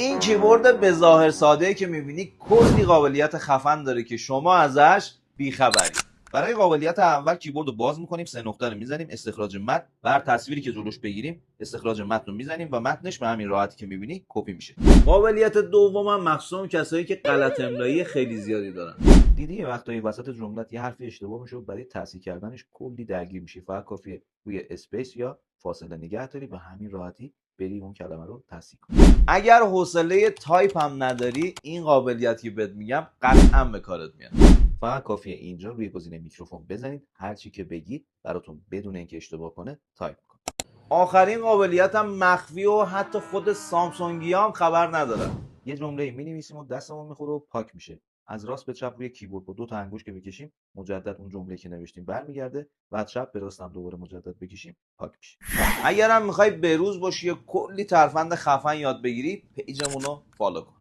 این کیبورد به ظاهر ساده که میبینی کلی قابلیت خفن داره که شما ازش بیخبری. برای قابلیت اول کیبورد رو باز میکنیم، 3 نقطه رو میزنیم، استخراج متن، بر تصویری که جلوش بگیریم استخراج متن رو میزنیم و متنش به همین راحتی که میبینی کپی میشه. قابلیت دومم مخصوص کسایی که غلط املایی خیلی زیادی دارن. دیدی یه وقتایی وسط جملت یه حرفی اشتباه میشه، برای تصحیح کردنش کلی درگیر میشی، فقط کافیه روی اسپیس یا فاصله نگه داری و همین راحتی بری اون کلمه رو تصحیح کنی. اگر حوصله تایپ هم نداری، این قابلیتی بهت میگم قطعا به کارت میاد. فقط کافیه اینجا روی گزینه میکروفون بزنید، هر چی که بگید براتون بدون اینکه اشتباه کنه تایپ کنه. آخرین قابلیت هم مخفی و حتی خود سامسونگی هم خبر ندارن. یه جمله می‌نویسیم و دستمون میخوره و پاک میشه. از راست به چپ روی کیبورد با 2 تا انگشت که بکشیم مجدد اون جمله که نوشتیم برمیگرده و از چپ به راست هم دوباره مجدد بکشیم پاک میشه. اگرم میخوای بروز باشی و کلی ترفند خفن یاد بگیری، پیجمون رو فالو کن.